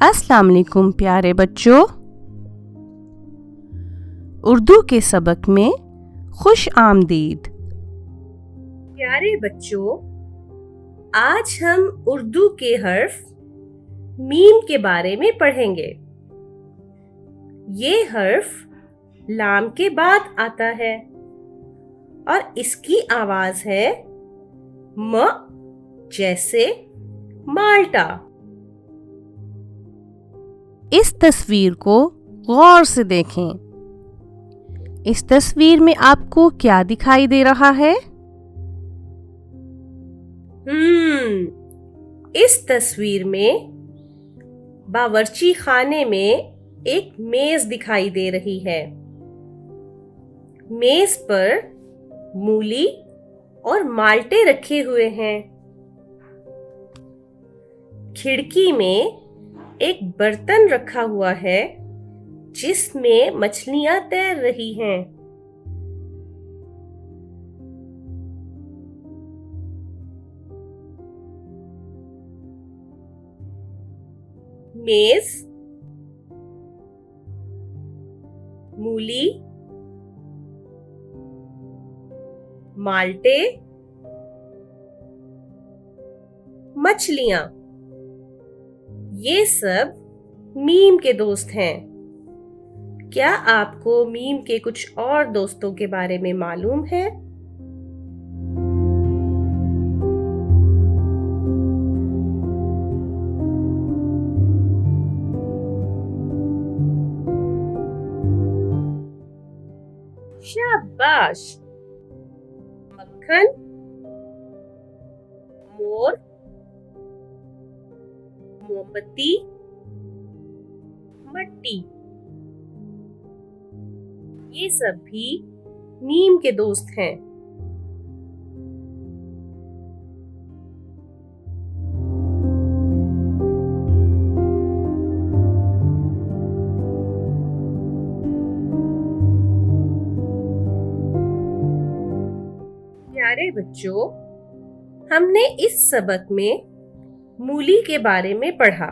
अस्सलाम वालेकुम प्यारे बच्चों। उर्दू के सबक में खुश आमदीद। प्यारे बच्चों, आज हम उर्दू के हर्फ मीम के बारे में पढ़ेंगे। ये हर्फ लाम के बाद आता है और इसकी आवाज है म, जैसे माल्टा। इस तस्वीर को गौर से देखें। इस तस्वीर में आपको क्या दिखाई दे रहा है? इस तस्वीर में बावर्ची खाने में एक मेज दिखाई दे रही है। मेज पर मूली और माल्टे रखे हुए हैं। खिड़की में एक बर्तन रखा हुआ है जिसमें मछलियां तैर रही हैं। मेज, मूली, माल्टे, मछलियां, ये सब मीम के दोस्त हैं। क्या आपको मीम के कुछ और दोस्तों के बारे में मालूम है? शाबाश। मक्खन, मोर, मोमबत्ती, मट्टी, ये सब भी मीम के दोस्त हैं। प्यारे बच्चों, हमने इस सबक में मूली के बारे में पढ़ा।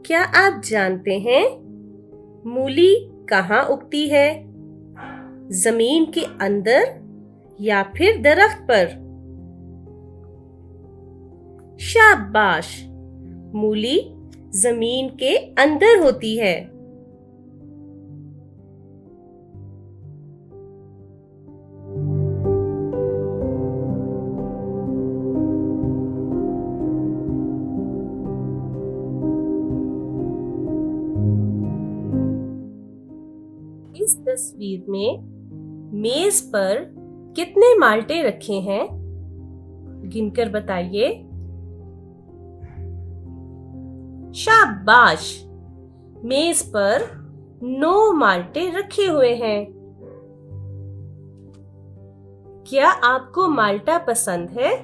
क्या आप जानते हैं मूली कहाँ उगती है? जमीन के अंदर या फिर दरख्त पर? शाबाश, मूली जमीन के अंदर होती है। इस तस्वीर में मेज पर कितने माल्टे रखे हैं? गिनकर बताइए। शाबाश, मेज पर 9 माल्टे रखे हुए हैं। क्या आपको माल्टा पसंद है?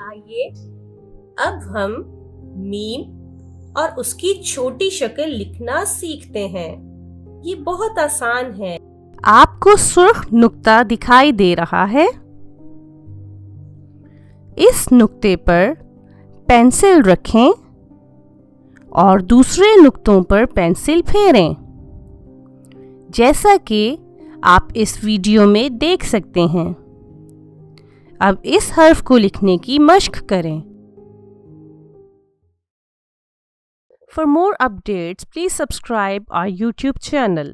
आइए अब हम मीम और उसकी छोटी शक्ल लिखना सीखते हैं। ये बहुत आसान है। आपको सुर्ख नुक्ता दिखाई दे रहा है। इस नुक्ते पर पेंसिल रखें और दूसरे नुक्तों पर पेंसिल फेरें, जैसा कि आप इस वीडियो में देख सकते हैं। अब इस हर्फ को लिखने की मश्क करें। For more updates, please subscribe our YouTube channel.